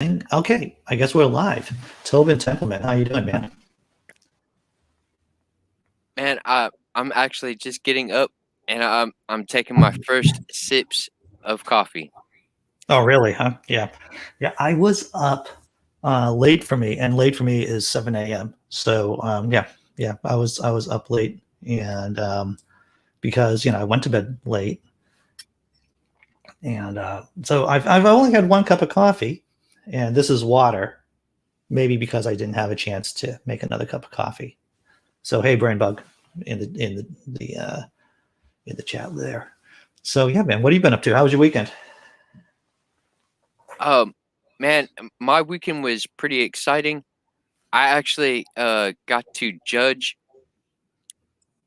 Okay, I guess we're live. Tobin Templeman, how you doing, man? Man, I'm actually just getting up and I'm taking my first sips of coffee. Oh, really? Huh? Yeah, yeah. I was up late for me, and late for me is 7 a.m. So yeah. I was up late, and because I went to bed late, and so I've only had one cup of coffee, and this is water. Maybe because I didn't have a chance to make another cup of coffee. So hey, brain bug, in the chat there. So yeah, man, what have you been up to? How was your weekend? Um, Man, my weekend was pretty exciting. I actually got to judge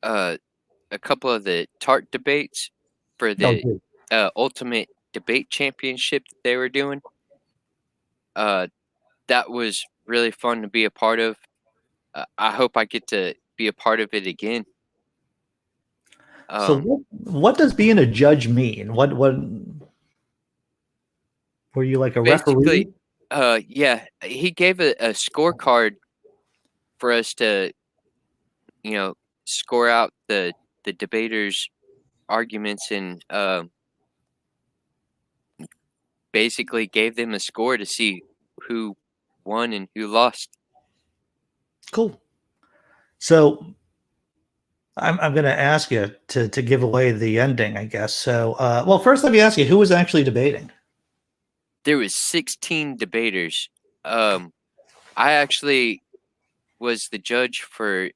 uh a couple of the tart debates for Oh, the dude. ultimate debate championship that they were doing. Uh, that was really fun to be a part of. I hope I get to be a part of it again. So Um, what does being a judge mean? What were you like a Basically, referee? yeah, he gave a scorecard for us to, you know, score out the debaters' arguments and basically gave them a score to see who won and who lost. Cool. So I'm going to ask you to give away the ending, I guess. So well, first let me ask you, who was actually debating? There was 16 debaters. I actually was the judge for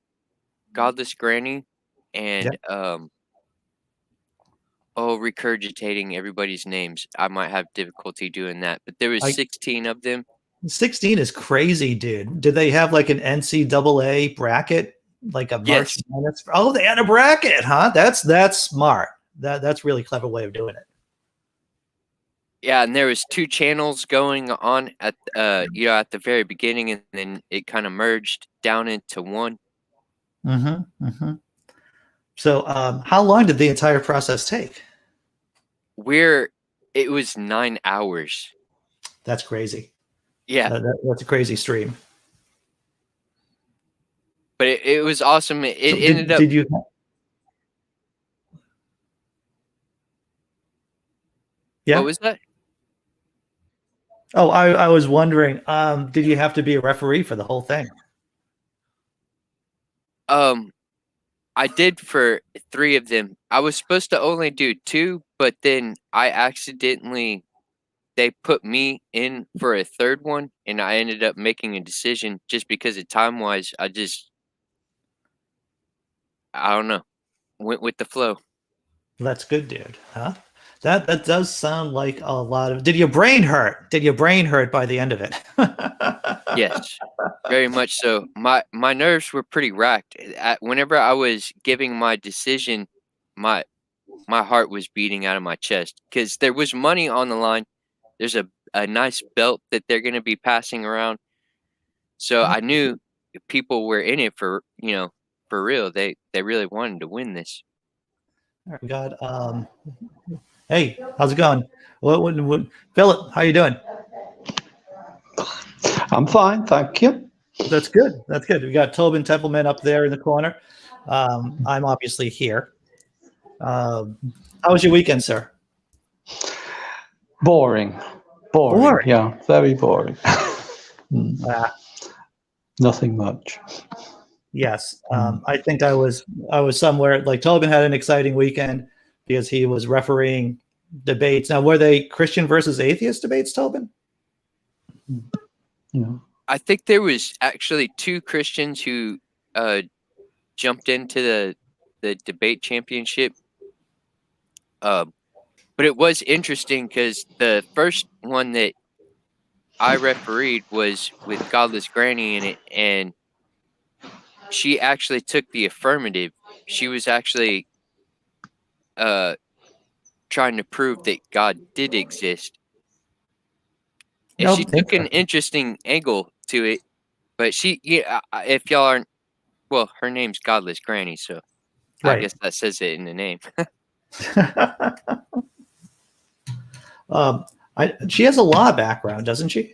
Godless Granny Yeah. and regurgitating everybody's names. I might have difficulty doing that, but there was I 16 of them. 16 is crazy, dude. Did they have like an NCAA bracket, like a March Yes. Madness? Oh, they had a bracket, huh? That's smart. That's really clever way of doing it. Yeah, and there was 2 channels going on at, at the very beginning, and then it kinda merged down into one. Mm-hmm. So, how long did the entire process take? Where it was 9 hours. That's crazy. Yeah, That's a crazy stream. but it was awesome. It So, ended up. did you? What Yeah. was that? Oh, I was wondering. Did you have to be a referee for the whole thing? Um, I did for 3 of them. I was supposed to only do 2, but then I accidentally they put me in for a 3rd one, and I ended up making a decision just because of time-wise. I don't know, went with the flow. That's good, dude. Huh? That does sound like a lot of. Did your brain hurt? Did your brain hurt by the end of it? Yes, very much so. My nerves were pretty racked. Whenever I was giving my decision, my my heart was beating out of my chest because there was money on the line. There's a nice belt that they're gonna be passing around. So I knew people were in it for, for real. They really wanted to win this. Oh my God. Hey, how's it going? What Philip, how you doing? I'm fine, thank you. That's good. That's good. We got Tobin Templeman up there in the corner. I'm obviously here. Um, how was your weekend, sir? Boring. Boring. Yeah, very boring. Uh, Nothing much. yes, I think I was somewhere like Tobin had an exciting weekend because he was refereeing debates. Now, were they Christian versus atheist debates, Tobin? Yeah. I think there was actually 2 Christians who uh, jumped into the debate championship. But it was interesting because the first one that I refereed was with Godless Granny in it, and she actually took the affirmative. She was actually uh, trying to prove that God did exist, and No, she took an interesting. interesting angle to it. But if y'all aren't, well, her name's Godless Granny, so I Right. guess that says it in the name. um, she has a law background, doesn't she?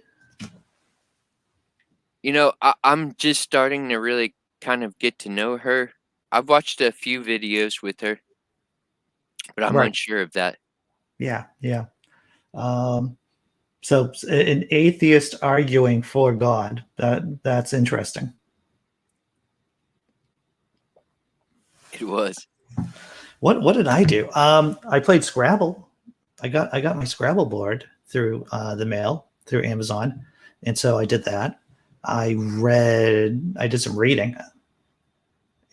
I'm just starting to really kind of get to know her. I've watched a few videos with her, but I'm Right. unsure of that. Yeah. Yeah. Um, so an atheist arguing for God, that's interesting. It was. What did I do? I played Scrabble. I got my Scrabble board through the mail through Amazon, and so I did that. I did some reading,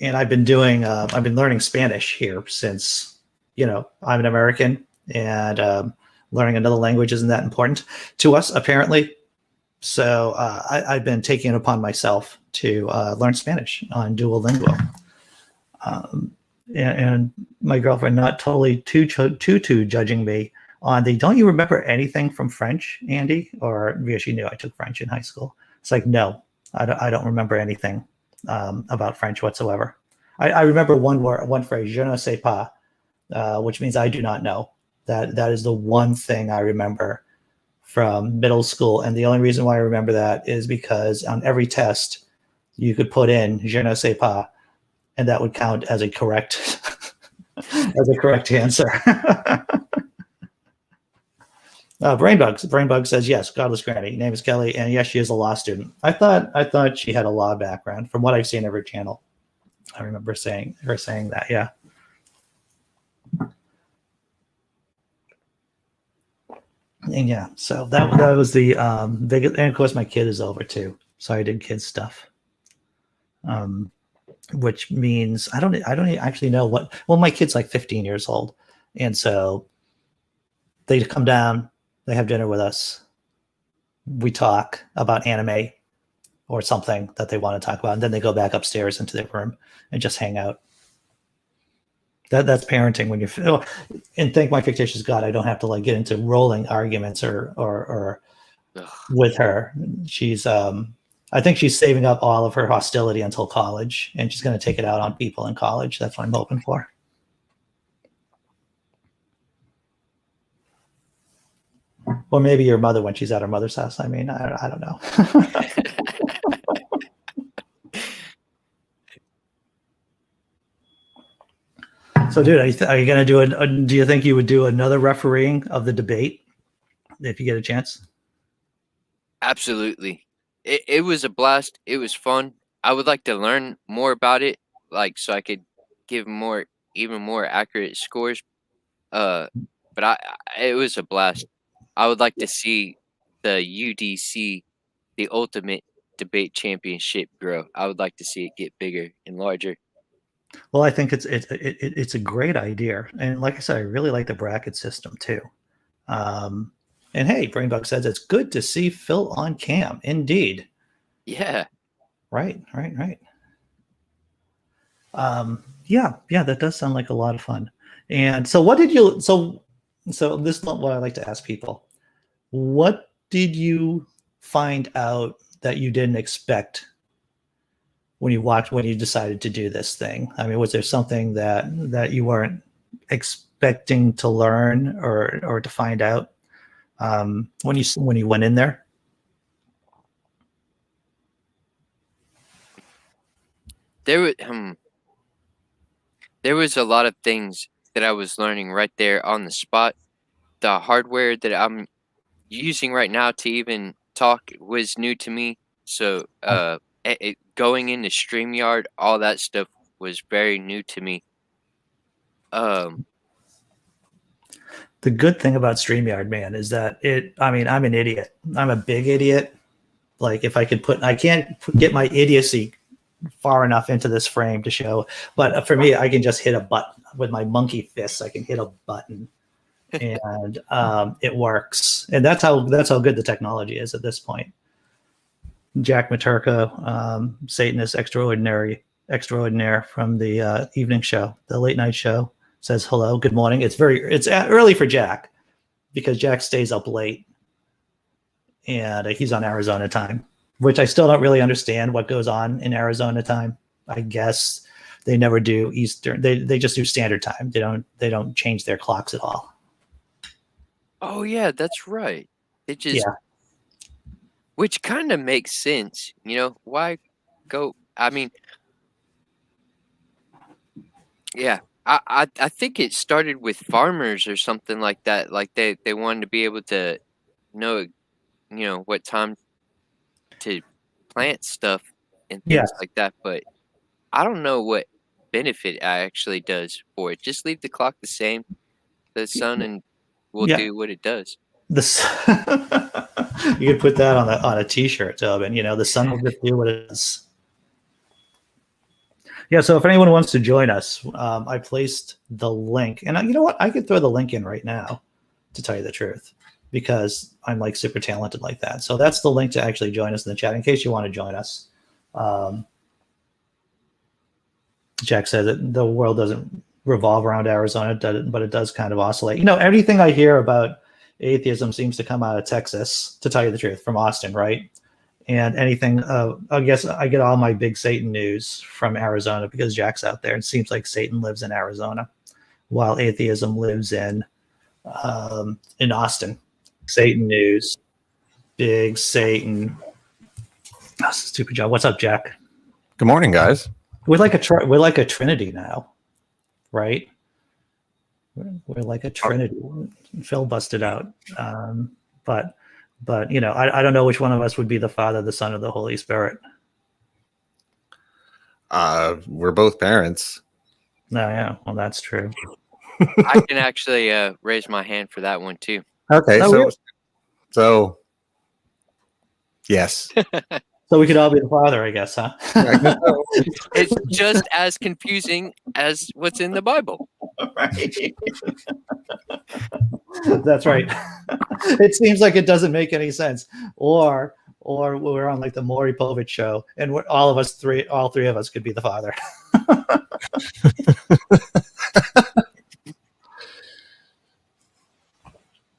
and I've been learning Spanish here since I'm an American, and learning another language isn't that important to us apparently. So I've been taking it upon myself to learn Spanish on Duolingo. Um, and my girlfriend not totally too judging me on the don't you remember anything from French, Andy? Or because she knew I took French in high school. It's like, no, I don't remember anything about French whatsoever. I remember one phrase, je ne sais pas, which means I do not know. That is the one thing I remember from middle school. And the only reason why I remember that is because on every test you could put in je ne sais pas, and that would count as a correct answer. Brainbug says yes. Godless Granny. Name is Kelly, and yes, she is a law student. I thought she had a law background from what I've seen of her channel. I remember saying that. Yeah. And yeah, so that was the biggest. And of course, my kid is over too, so I did kid stuff. Which means I don't actually know what. Well, my kid's like 15 years old, and so they come down, they have dinner with us, we talk about anime or something that they want to talk about, and then they go back upstairs into their room and just hang out. That's parenting when you feel. And thank my fictitious God, I don't have to like get into rolling arguments or with her. She's I think she's saving up all of her hostility until college, and she's going to take it out on people in college. That's what I'm hoping for. Or maybe your mother when she's at her mother's house. I mean, I don't know. So, dude, are you going to do do you think you would do another refereeing of the debate if you get a chance? Absolutely. It was a blast. It was fun. I would like to learn more about it, like so I could give even more accurate scores. But it was a blast. I would like to see the UDC, the Ultimate Debate Championship, grow. I would like to see it get bigger and larger. Well, I think it's a great idea, and like I said, I really like the bracket system too. And hey, Brainbug says it's good to see Phil on cam. Indeed. Yeah. Right. Yeah, that does sound like a lot of fun. And so what did you so this is what I like to ask people. What did you find out that you didn't expect when you decided to do this thing? I mean, was there something that you weren't expecting to learn or to find out when you went in there? There was a lot of things that I was learning right there on the spot. The hardware that I'm using right now to even talk was new to me. So going into StreamYard, all that stuff was very new to me. The good thing about StreamYard, man, is that I'm an idiot. I'm a big idiot. Like if I can't get my idiocy far enough into this frame to show, but for me, I can just hit a button with my monkey fists. I can hit a button and it works. And that's how good the technology is at this point. Jack Maturka, Satanist extraordinaire from the evening show, the late night show, says hello, good morning. It's early for Jack because Jack stays up late and he's on Arizona time, which I still don't really understand what goes on in Arizona time. I guess they never do Eastern. They just do standard time. They don't change their clocks at all. Oh yeah, that's right. It just which kind of makes sense. Why go? I mean, yeah, I think it started with farmers or something like that. Like they wanted to be able to know, what time to plant stuff and things Yes. like that. But I don't know what benefit it actually does for it. Just leave the clock the same, the sun, and will Yeah. do what it does. This you could put that on a t-shirt, Tobin. The sun will just do what it is. Yeah, so if anyone wants to join us, I placed the link. And you know what? I could throw the link in right now, to tell you the truth, because I'm like super talented like that. So that's the link to actually join us in the chat in case you want to join us. Jack said that the world doesn't revolve around Arizona, but it does kind of oscillate. Everything I hear about atheism seems to come out of Texas, to tell you the truth, from Austin, right? And anything, I guess I get all my big Satan news from Arizona because Jack's out there. It seems like Satan lives in Arizona, while atheism lives in Austin. Satan news, big Satan. Oh, stupid job. What's up, Jack? Good morning, guys. We're like a trinity now, right? We're like a trinity. Phil busted out, but I don't know which one of us would be the Father, the Son, or the Holy Spirit. We're both parents. No, yeah, well, that's true. I can actually raise my hand for that one too. Okay, Oh, really? so yes. So we could all be the Father, I guess, huh? It's just as confusing as what's in the Bible. Right. That's right. It seems like it doesn't make any sense. Or we're on like the Maury Povich show, and all three of us could be the Father.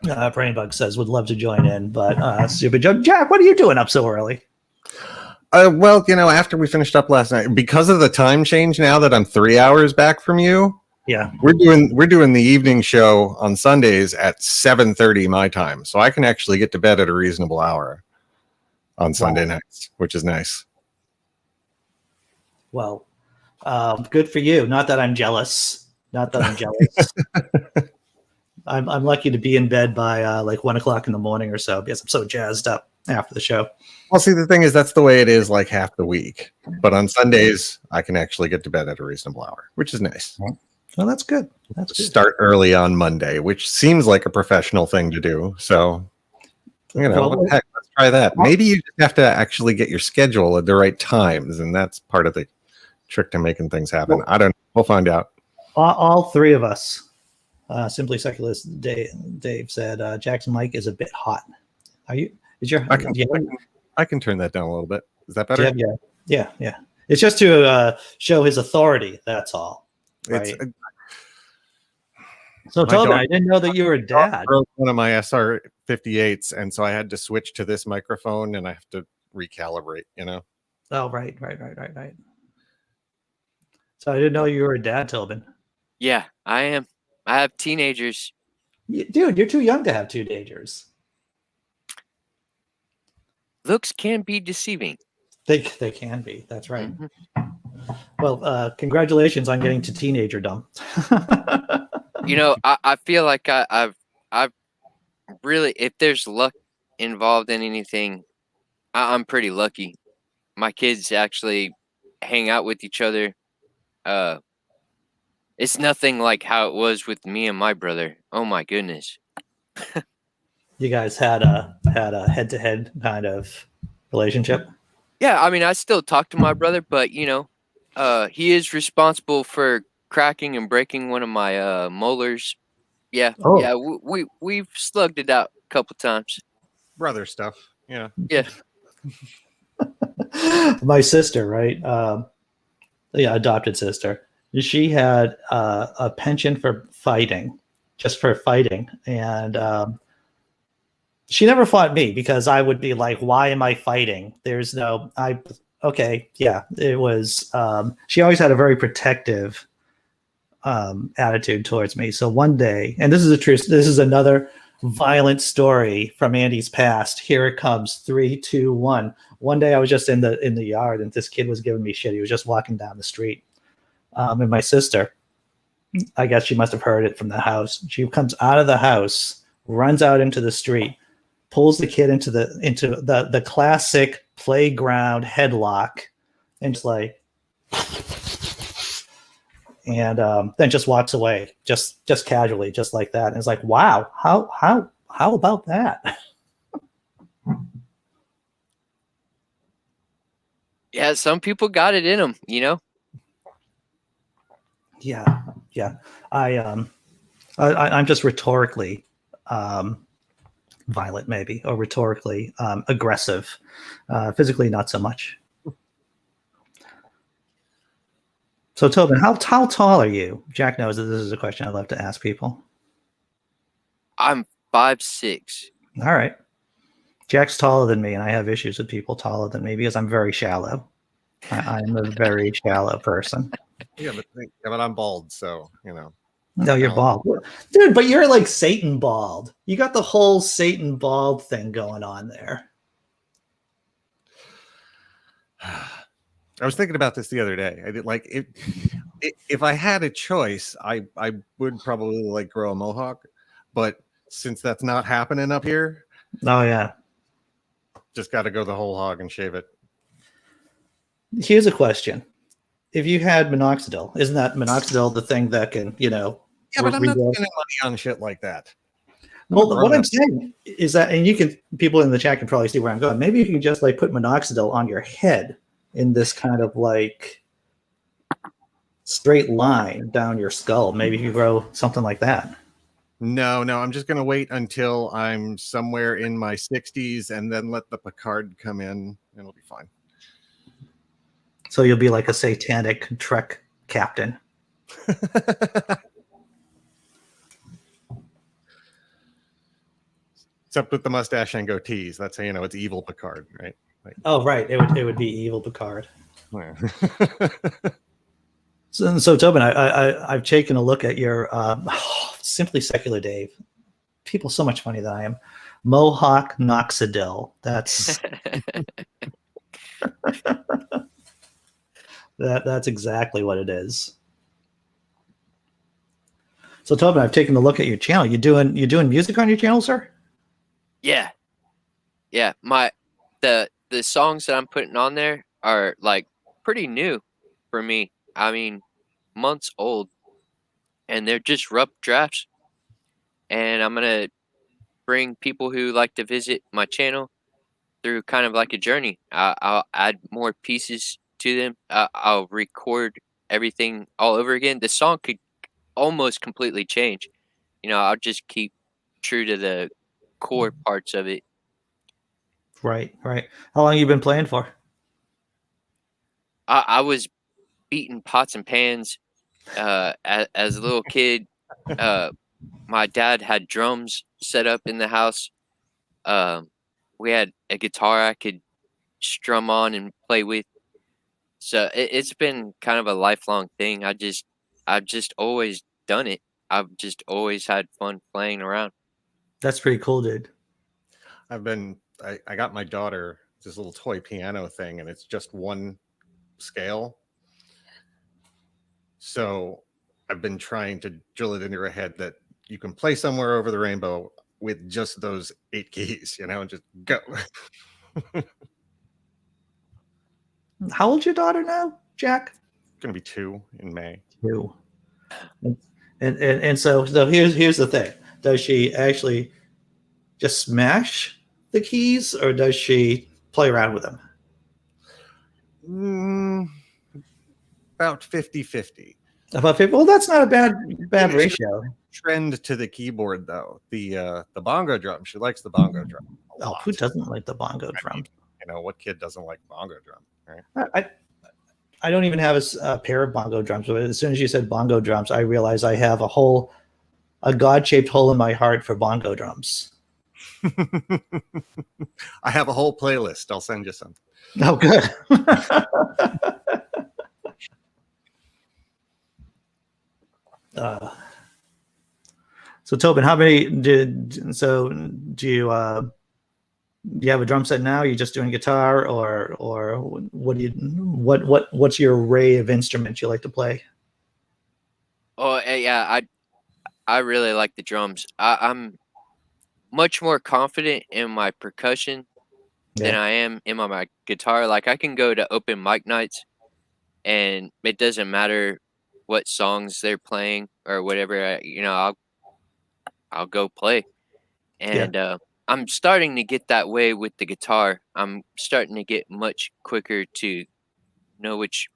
Brainbug says would love to join in, but stupid joke. Jack, what are you doing up so early? Well, after we finished up last night, because of the time change now that I'm 3 hours back from you, yeah, we're doing the evening show on Sundays at 7:30 my time, so I can actually get to bed at a reasonable hour on Sunday nights, which is nice. Well, good for you. Not that I'm jealous. I'm lucky to be in bed by like 1 o'clock in the morning or so because I'm so jazzed up after the show. Well, see, the thing is, that's the way it is like half the week. But on Sundays, I can actually get to bed at a reasonable hour, which is nice. Well, that's good. That's good. Start early on Monday, which seems like a professional thing to do. So, Well, what the heck, let's try that. Maybe you just have to actually get your schedule at the right times, and that's part of the trick to making things happen. I don't know. We'll find out. All three of us, Simply Secularist Dave said, Jack's mic is a bit hot. Are you? Is your? I can turn that down a little bit. Is that better? Yeah. It's just to show his authority. That's all. Right. So, Tobin, I didn't know that you were a dad. Broke one of my SR58s, and so I had to switch to this microphone, and I have to recalibrate. Oh, right. So I didn't know you were a dad, Tobin. Yeah, I am. I have teenagers. Dude, you're too young to have teenagers. Looks can be deceiving. They can be. That's right. Mm-hmm. Well, congratulations on getting to teenagerdom. I feel like I've really, if there's luck involved in anything, I'm pretty lucky. My kids actually hang out with each other. It's nothing like how it was with me and my brother. Oh my goodness. You guys had a head-to-head kind of relationship? Yeah, I mean, I still talk to my brother, but he is responsible for cracking and breaking one of my molars. Yeah, yeah, we've slugged it out a couple times. Brother stuff. Yeah. My sister, right? Adopted sister. She had a penchant for fighting, just for fighting, and she never fought me because I would be like, "Why am I fighting?" It was. She always had a very protective attitude towards me. So one day, and this is another violent story from Andy's past. Here it comes. 3, 2, 1. One day I was just in the yard and this kid was giving me shit. He was just walking down the street. And my sister, I guess she must have heard it from the house. She comes out of the house, runs out into the street, pulls the kid into the classic playground headlock, and just like, and then just walks away, just casually, just like that. And it's like, wow, how about that? Yeah, some people got it in them, Yeah. I'm just rhetorically violent, maybe, or rhetorically aggressive. Physically, not so much. So, Tobin, how tall are you? Jack knows that this is a question I love to ask people. I'm 5'6". All right. Jack's taller than me, and I have issues with people taller than me because I'm very shallow. I'm a very shallow person. Yeah, but I'm bald, so No, you're bald. Dude, but you're like Satan bald. You got the whole Satan bald thing going on there. I was thinking about this the other day. I did if I had a choice, I would probably like grow a mohawk, but since that's not happening up here, Oh yeah. just got to go the whole hog and shave it. Here's a question. If you had minoxidil, isn't that minoxidil the thing that can, Yeah, but I'm not spending money on shit like that. Well, what I'm saying is that, and people in the chat can probably see where I'm going. Maybe you can just like put minoxidil on your head in this kind of like straight line down your skull. Maybe you grow something like that. No, I'm just gonna wait until I'm somewhere in my 60s and then let the Picard come in, and it'll be fine. So you'll be like a satanic Trek captain. Except with the mustache and goatees. That's how you know it's evil Picard, right? Oh, right. It would be evil Picard. Yeah. So Tobin, I've taken a look at your Simply Secular Dave. People so much funnier than I am. Mohawk Noxidil. That's that's exactly what it is. So Tobin, I've taken a look at your channel. You doing music on your channel, sir? Yeah. The songs that I'm putting on there are like pretty new for me. I mean, months old, and they're just rough drafts. And I'm gonna bring people who like to visit my channel through kind of like a journey. I'll add more pieces to them. I'll record everything all over again. The song could almost completely change. I'll just keep true to the core parts of it. Right. How long have you been playing for? I was beating pots and pans as a little kid. My dad had drums set up in the house. We had a guitar I could strum on and play with. So it's been kind of a lifelong thing. I've just always done it. I've just always had fun playing around. That's pretty cool, dude. I got my daughter this little toy piano thing, and it's just one scale. So I've been trying to drill it into her head that you can play Somewhere Over the Rainbow with just those 8 keys, and just go. How old's your daughter now, Jack? Gonna be 2 in May. 2. And so here's the thing. Does she actually just smash the keys, or does she play around with them? About 50-50. About 50. Well, that's not a bad ratio. Trend to the keyboard though. The bongo drum. She likes the bongo drum. Oh, who doesn't like the bongo drum? What kid doesn't like bongo drum, right? I don't even have a pair of bongo drums, but as soon as you said bongo drums, I realized I have a God-shaped hole in my heart for bongo drums. I have a whole playlist. I'll send you some. Oh, good. So Tobin, how many did so do you do you have a drum set now? Are you just doing guitar, or what do you what's your array of instruments you like to play? Oh, yeah, I really like the drums. I'm much more confident in my percussion than Yeah. I am in my guitar. Like I can go to open mic nights and it doesn't matter what songs they're playing or whatever. I'll go play. Yeah. And I'm starting to get that way with the guitar. I'm starting to get much quicker to know which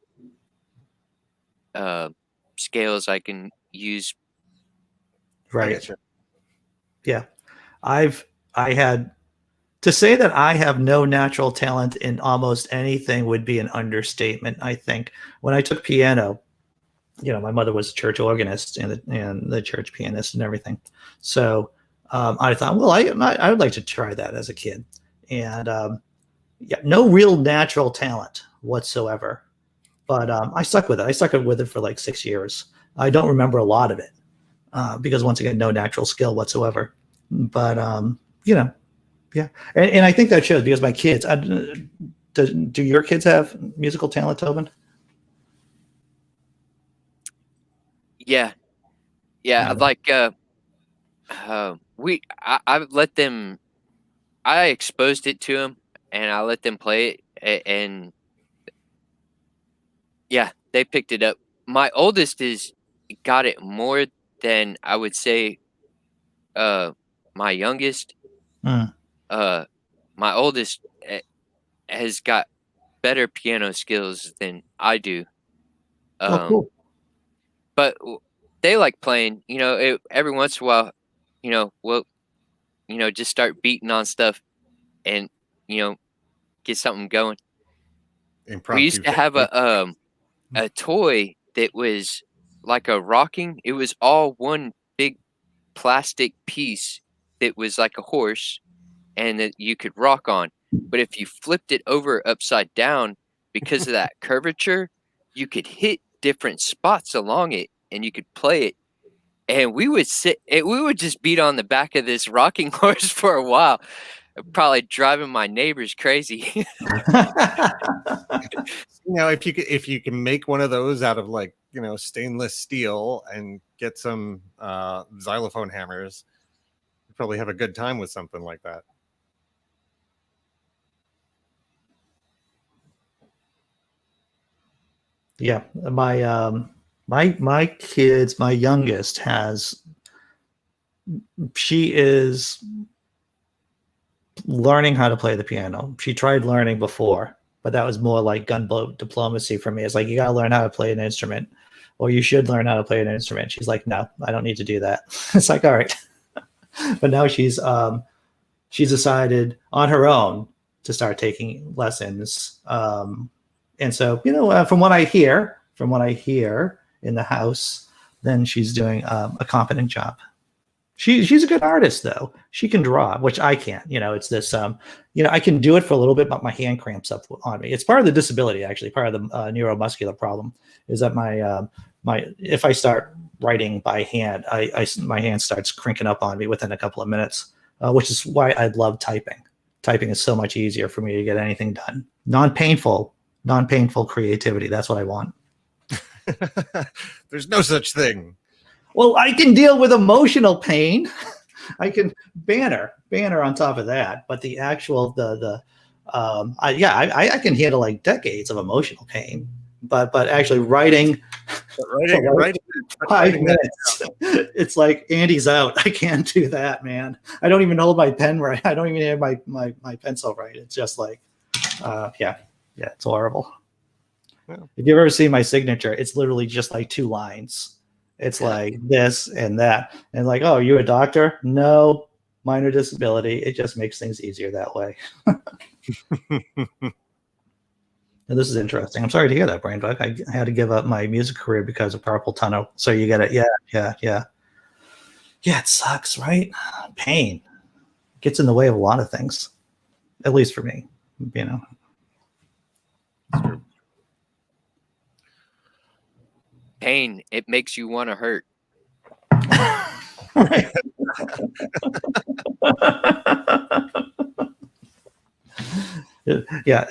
uh, scales I can use. I Right. get you. Yeah. I had to say that I have no natural talent in almost anything would be an understatement. I think when I took piano, my mother was a church organist and the church pianist and everything. So I thought, well, I would like to try that as a kid. And yeah, no real natural talent whatsoever. But I stuck with it. I stuck with it for like 6 years. I don't remember a lot of it because once again, no natural skill whatsoever. But yeah, and I think that shows because my kids. Do your kids have musical talent, Tobin? Yeah, yeah. Yeah. Like I let them. I exposed it to them, and I let them play it, and yeah, they picked it up. My oldest is got it more than I would say. My youngest, Mm. uh, my oldest has got better piano skills than I do. Oh, cool. But they like playing. Every once in a while, we'll just start beating on stuff and you know get something going. We Impromptu. used to have a toy that was like a rocking. It was all one big plastic piece that was like a horse and that you could rock on. But if you flipped it over upside down, because of that curvature, you could hit different spots along it and you could play it. And we would just beat on the back of this rocking horse for a while, probably driving my neighbors crazy. If you can make one of those out of like stainless steel and get some xylophone hammers, you probably have a good time with something like that. Yeah, my kids, my youngest she is learning how to play the piano. She tried learning before, but that was more like gunboat diplomacy for me. It's like you got to learn how to play an instrument, or you should learn how to play an instrument. She's like, no, I don't need to do that. It's like, all right, but now she's decided on her own to start taking lessons. And so, from what I hear in the house, then she's doing a competent job. She's a good artist though. She can draw, which I can't. It's this. I can do it for a little bit, but my hand cramps up on me. It's part of the disability, actually. Part of the neuromuscular problem is that my if I start writing by hand, my hand starts cranking up on me within a couple of minutes, which is why I love typing. Typing is so much easier for me to get anything done. Non-painful creativity. That's what I want. There's no such thing. Well, I can deal with emotional pain. I can banner on top of that, but the actual I can handle like decades of emotional pain. But actually writing 5 minutes, it's like Andy's out. I can't do that, man. I don't even hold my pen right. I don't even have my pencil right. It's just like, yeah, it's horrible. Yeah. If you've ever seen my signature, it's literally just like 2 lines. It's like this and that. And like, oh, you a doctor? No, minor disability. It just makes things easier that way. And this is interesting. I'm sorry to hear that, Brain Bug. I had to give up my music career because of carpal tunnel. So you get it. Yeah. Yeah, it sucks, right? Pain gets in the way of a lot of things, at least for me, Pain, it makes you want to hurt. Right. Yeah,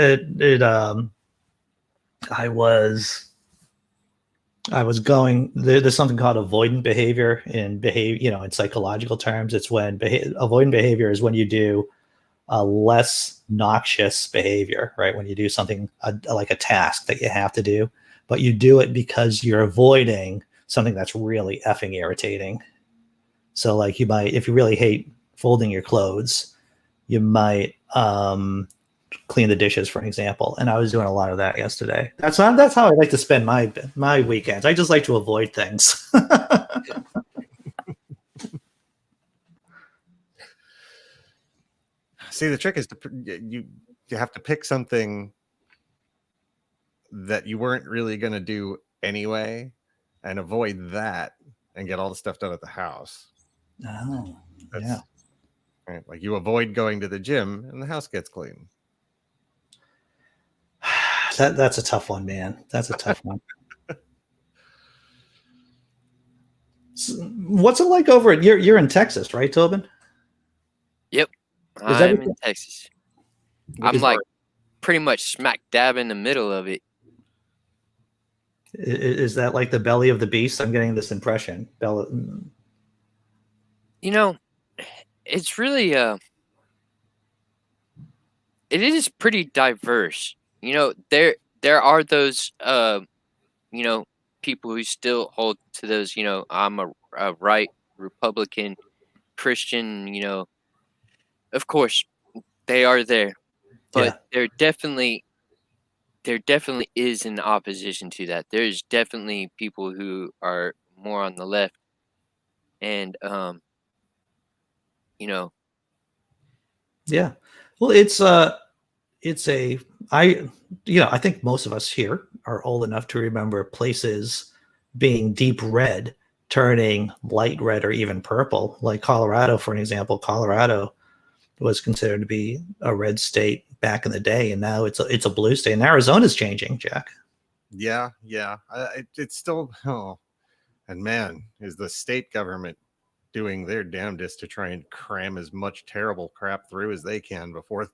I was going there's something called avoidant behavior in in psychological terms. It's when avoidant behavior is when you do a less noxious behavior, right? When you do something like a task that you have to do, but you do it because you're avoiding something that's really effing irritating. So like you might, if you really hate folding your clothes, you might clean the dishes, for an example. And I was doing a lot of that yesterday. That's how I like to spend my weekends. I just like to avoid things. See, the trick is you have to pick something that you weren't really going to do anyway, and avoid that, and get all the stuff done at the house. Oh, That's, yeah. right. Like you avoid going to the gym, and the house gets clean. That's a tough one, man. That's a tough one. So, what's it like over at you're in Texas, right, Tobin? Yep. Is I'm everything- in Texas. I'm like pretty much smack dab in the middle of it. Is that like the belly of the beast? I'm getting this impression. You know, it's really it is pretty diverse. You know, there are those you know, people who still hold to those, you know, I'm a right Republican Christian, you know. Of course, they are there. But Yeah. there definitely is an opposition to that. There's definitely people who are more on the left, and you know, Yeah. Well, it's a I I think most of us here are old enough to remember places being deep red turning light red or even purple, like Colorado, for an example. Colorado was considered to be a red state back in the day, and now it's a blue state. And Arizona's changing, Jack. Yeah. It's still and man, is the state government doing their damnedest to try and cram as much terrible crap through as they can before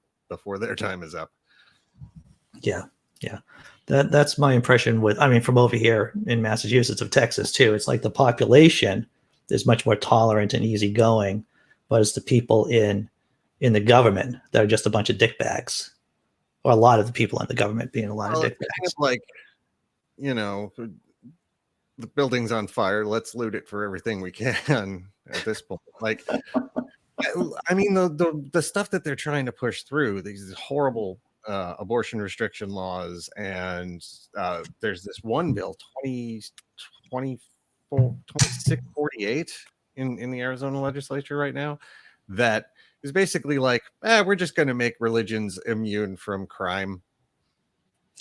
their time is up. Yeah. That's my impression from over here in Massachusetts, of Texas too. It's like the population is much more tolerant and easygoing, but it's the people in the government that are just a bunch of dickbags, or a lot of the people in the government being a lot of dickbags. Like, you know, the building's on fire. Let's loot it for everything we can at this point. Like, I mean, the stuff that they're trying to push through, these horrible abortion restriction laws, and there's this one bill 2648 in the Arizona legislature right now that is basically like, we're just going to make religions immune from crime.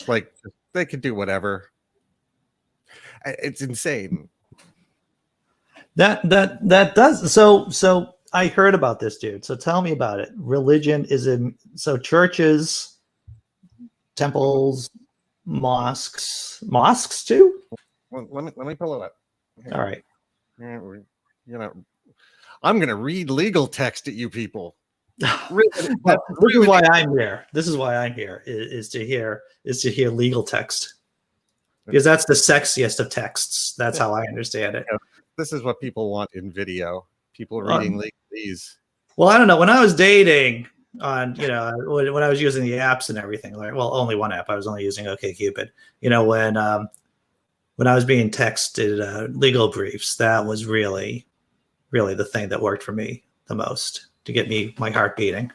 Like, they could do whatever. It's insane. That does so. I heard about this, dude. So tell me about it. Religion is so churches, temples, mosques too. Well, let me pull it up. All right. You know, I'm going to read legal text at you people. This is why I'm here. This is why I'm here is to hear legal text, because that's the sexiest of texts. That's how I understand it. This is what people want in video. People reading legalese. Well, I don't know. When I was dating on, when I was using the apps and everything, like, well, only one app. I was only using OkCupid. When I was being texted legal briefs, that was really, really the thing that worked for me the most to get my heart beating.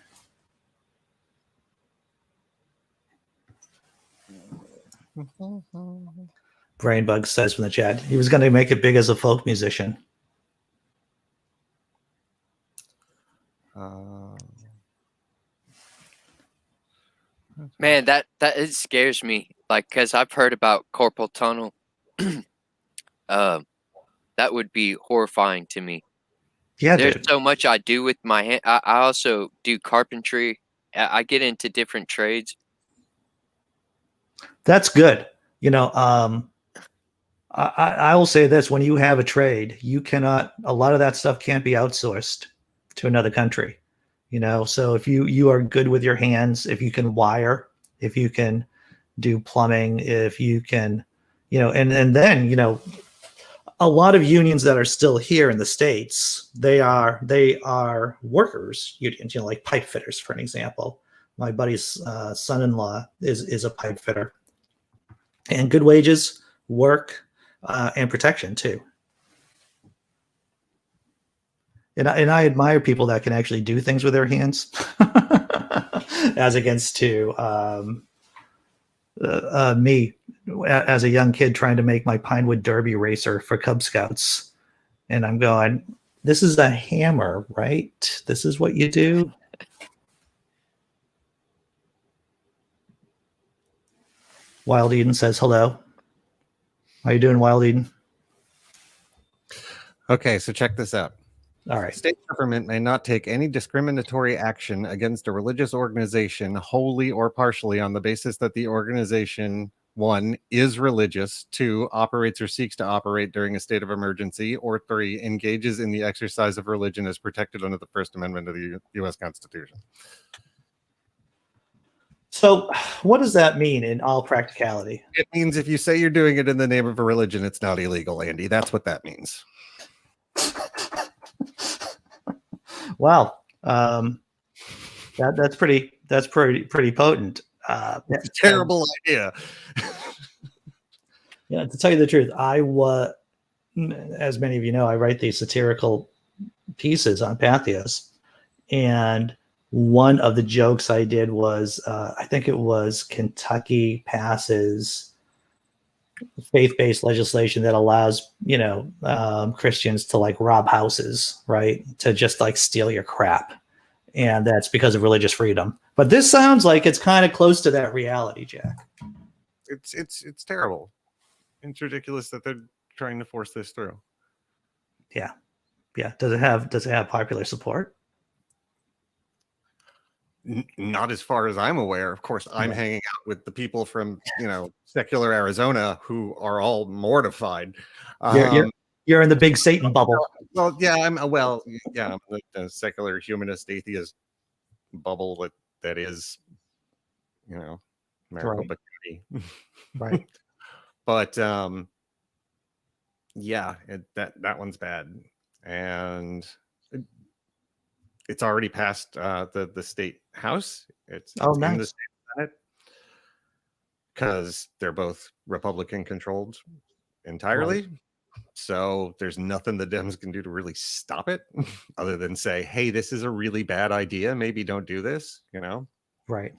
Brainbug says from the chat, he was going to make it big as a folk musician. Man, that it scares me. Like, because I've heard about carpal tunnel. That would be horrifying to me. Yeah, there's dude. so much I do with my hand. I also do carpentry. I get into different trades. That's good. I will say this: when you have a trade, you cannot. A lot of that stuff can't be outsourced to another country. So if you are good with your hands, if you can wire, if you can do plumbing, if you can, and then a lot of unions that are still here in the States, they are workers unions, like pipe fitters, for an example. My buddy's son-in-law is a pipe fitter, and good wages, work, and protection too. And I admire people that can actually do things with their hands, as against to me as a young kid trying to make my Pinewood Derby racer for Cub Scouts. And I'm going, this is a hammer, right? This is what you do. Wild Eden says hello. How you doing, Wild Eden? Okay, so check this out. All right. State government may not take any discriminatory action against a religious organization wholly or partially on the basis that the organization, 1, is religious, 2, operates or seeks to operate during a state of emergency, or 3, engages in the exercise of religion as protected under the First Amendment of the U.S. Constitution. So what does that mean in all practicality? It means if you say you're doing it in the name of a religion, it's not illegal, Andy. That's what that means. Wow. That's pretty potent. It's a terrible idea. Yeah, to tell you the truth, as many of you know, I write these satirical pieces on Patheos, and one of the jokes I did was, I think it was Kentucky passes faith-based legislation that allows, Christians to like rob houses, right? To just like steal your crap. And that's because of religious freedom. But this sounds like it's kind of close to that reality, Jack. It's terrible. It's ridiculous that they're trying to force this through. Yeah. Does it have popular support? Not as far as I'm aware. Of course, I'm hanging out with the people from, secular Arizona who are all mortified. You're in the big Satan bubble. Well, yeah, I'm the secular humanist atheist bubble that is, Maricopa County. Right. But that one's bad, and it's already passed the state house. It's nice. In the state Senate, because they're both Republican controlled entirely. Right. So there's nothing the Dems can do to really stop it, other than say, "Hey, this is a really bad idea. Maybe don't do this." Right.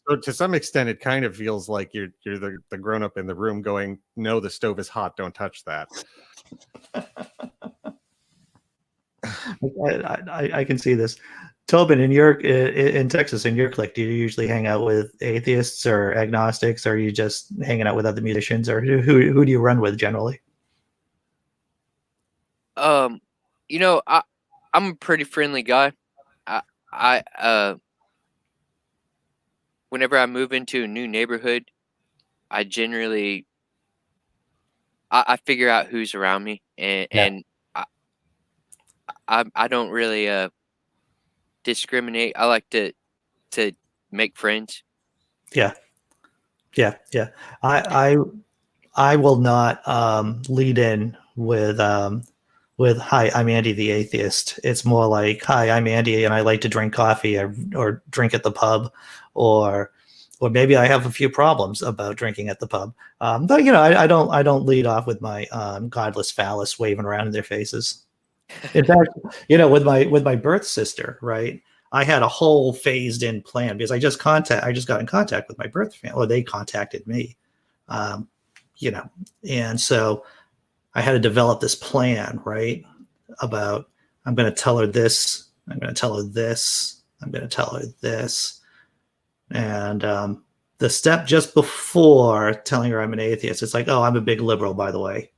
So to some extent, it kind of feels like you're the grown up in the room going, "No, the stove is hot. Don't touch that." I can see this. Tobin, in Texas, in your clique, do you usually hang out with atheists or agnostics, or are you just hanging out with other musicians, or who do you run with generally? I'm a pretty friendly guy. I whenever I move into a new neighborhood, I generally I figure out who's around me, and I don't really discriminate. I like to make friends. Yeah. I will not lead in with "Hi, I'm Andy the atheist." It's more like, "Hi, I'm Andy and I like to drink coffee or drink at the pub," or maybe I have a few problems about drinking at the pub. But I don't lead off with my godless phallus waving around in their faces. In fact, with my birth sister, right? I had a whole phased in plan because I just got in contact with my birth family, or they contacted me, and so I had to develop this plan, right? About, I'm going to tell her this, I'm going to tell her this, I'm going to tell her this. And the step just before telling her I'm an atheist, it's like, "Oh, I'm a big liberal, by the way.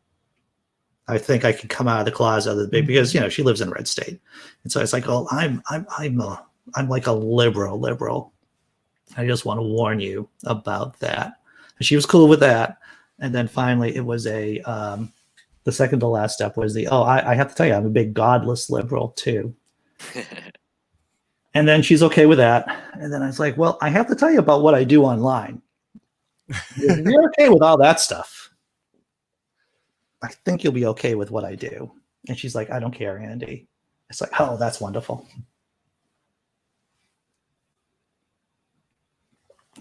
I think I can come out of the closet because she lives in a red state." And so it's like, "Oh, I'm like a liberal. I just want to warn you about that." And she was cool with that. And then finally, it was the second to last step was I have to tell you, I'm a big godless liberal too. And then she's okay with that. And then I was like, well, I have to tell you about what I do online. If you're okay with all that stuff, I think you'll be okay with what I do. And she's like, I don't care, Andy. It's like, oh, that's wonderful.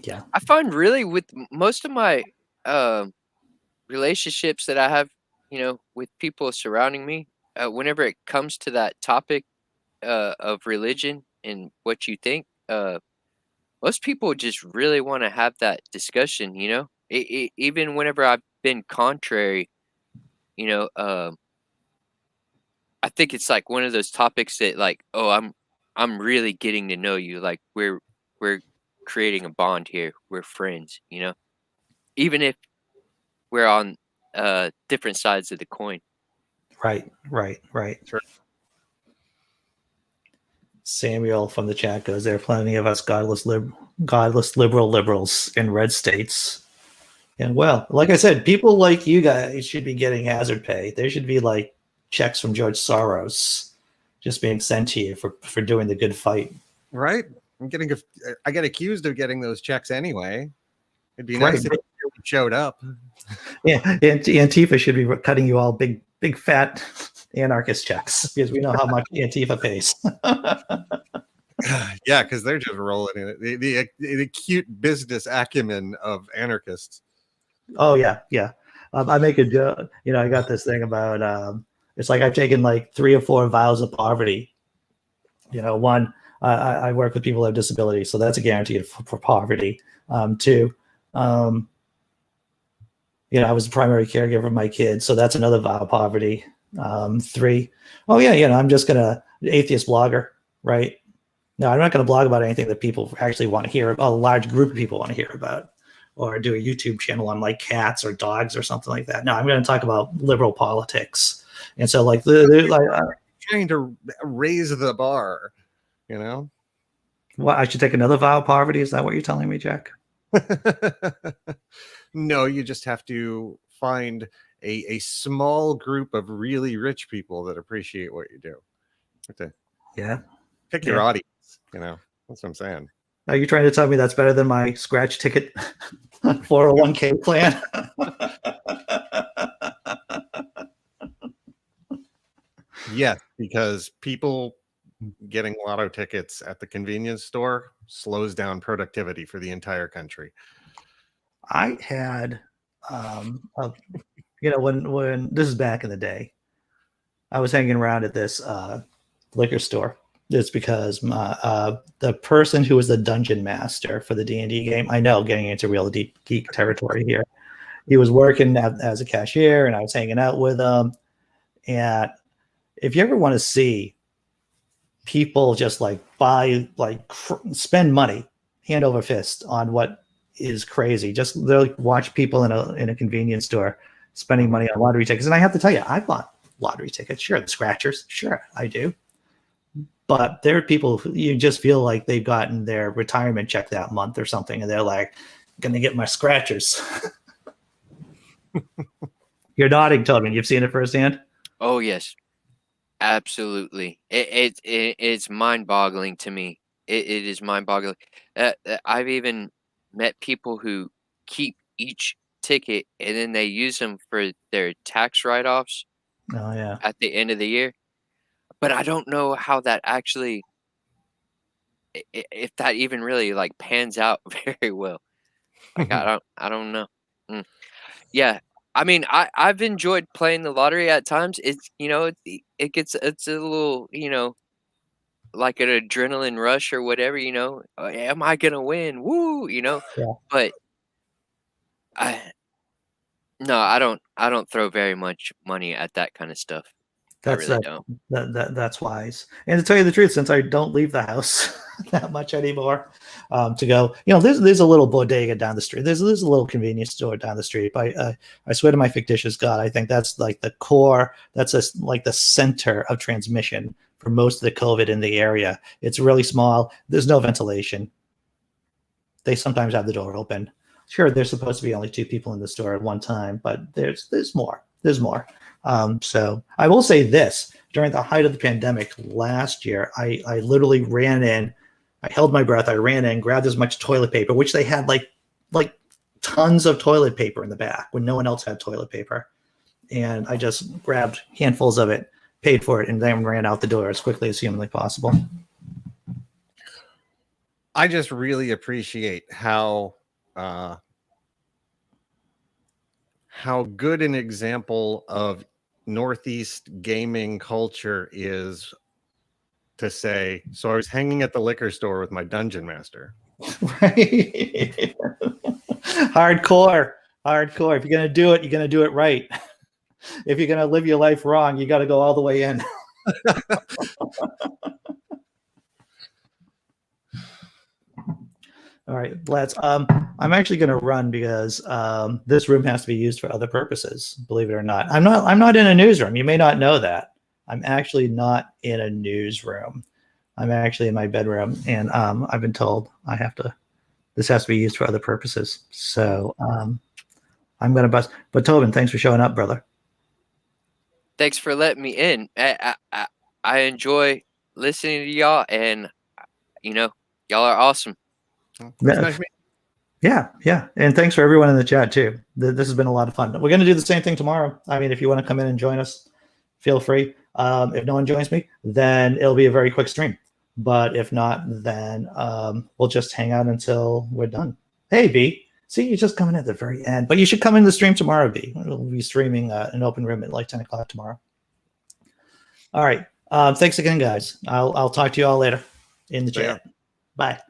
Yeah. I find really with most of my relationships that I have, with people surrounding me, whenever it comes to that topic of religion and what you think, most people just really want to have that discussion. Even whenever I've been contrary, you know, I think it's like one of those topics that like, oh, I'm really getting to know you. Like we're creating a bond here. We're friends, even if we're on different sides of the coin. Right. Sure. Samuel from the chat goes, there are plenty of us godless liberal liberals in red states. And well, like I said, people like you guys should be getting hazard pay. There should be like checks from George Soros just being sent to you for doing the good fight. Right. I get accused of getting those checks anyway. It'd be Right. nice if you showed up. Yeah, Antifa should be cutting you all big fat anarchist checks because we know how much Antifa pays. Yeah, because they're just rolling in it. The acute business acumen of anarchists. Oh yeah. I make a joke. I got this thing about it's like I've taken like 3 or 4 vows of poverty. One, I work with people who have disabilities, so that's a guarantee for poverty. 2, I was the primary caregiver of my kids, so that's another vow of poverty. 3, I'm just gonna atheist blogger, right? No, I'm not gonna blog about anything that people actually want to hear about, a large group of people want to hear about, or do a YouTube channel on like cats or dogs or something like that. No, I'm going to talk about liberal politics. And so like Trying to raise the bar, Well, I should take another vow of poverty. Is that what you're telling me, Jack? No, you just have to find a small group of really rich people that appreciate what you do. You have to pick your audience, That's what I'm saying. Are you trying to tell me that's better than my scratch ticket 401k plan? Yes, because people getting lotto tickets at the convenience store slows down productivity for the entire country. I had, when this is back in the day, I was hanging around at this liquor store. It's because the person who was the dungeon master for the D&D game, I know, getting into real deep geek territory here, he was working as a cashier, and I was hanging out with him. And if you ever want to see people just like spend money hand over fist on what is crazy, just they'll watch people in a convenience store spending money on lottery tickets. And I have to tell you, I bought lottery tickets. Sure, the scratchers. Sure, I do. But there are people who you just feel like they've gotten their retirement check that month or something, and they're like, going to get my scratchers. You're nodding, Tobin. You've seen it firsthand? Oh, yes. Absolutely. It's mind-boggling to me. It is mind-boggling. I've even met people who keep each ticket and then they use them for their tax write-offs at the end of the year. But I don't know how that actually, if that even really like pans out very well. Like I don't know. Yeah, I mean, I've enjoyed playing the lottery at times. It's it's a little like an adrenaline rush or whatever. Am I gonna win? Woo! Yeah. But I don't throw very much money at that kind of stuff. I really don't. That's wise. And to tell you the truth, since I don't leave the house that much anymore, to go, there's a little bodega down the street. There's a little convenience store down the street. I swear to my fictitious God, I think that's like the core. That's like the center of transmission for most of the COVID in the area. It's really small. There's no ventilation. They sometimes have the door open. Sure, there's supposed to be only 2 people in the store at one time, but there's more. There's more. So I will say this: during the height of the pandemic last year, I literally ran in. I held my breath. I ran in, grabbed as much toilet paper, which they had like tons of toilet paper in the back when no one else had toilet paper, and I just grabbed handfuls of it, paid for it, and then ran out the door as quickly as humanly possible. I just really appreciate how good an example of Northeast gaming culture is to say, so I was hanging at the liquor store with my dungeon master. Right. Hardcore. If you're going to do it, you're going to do it right. If you're going to live your life wrong, you got to go all the way in. All right, let's. I'm actually going to run because this room has to be used for other purposes. Believe it or not, I'm not in a newsroom. You may not know that. I'm actually not in a newsroom. I'm actually in my bedroom, and I've been told I have to. This has to be used for other purposes. So I'm going to bust. But Tobin, thanks for showing up, brother. Thanks for letting me in. I enjoy listening to y'all, and y'all are awesome. Nice Yeah. And thanks for everyone in the chat too. This has been a lot of fun. We're going to do the same thing tomorrow. I mean, if you want to come in and join us, feel free. If no one joins me, then it'll be a very quick stream. But if not, then we'll just hang out until we're done. Hey, B. See, you're just coming at the very end. But you should come in the stream tomorrow, B. We'll be streaming an open room at like 10 o'clock tomorrow. All right. Thanks again, guys. I'll talk to you all later in the chat. Yeah. Bye.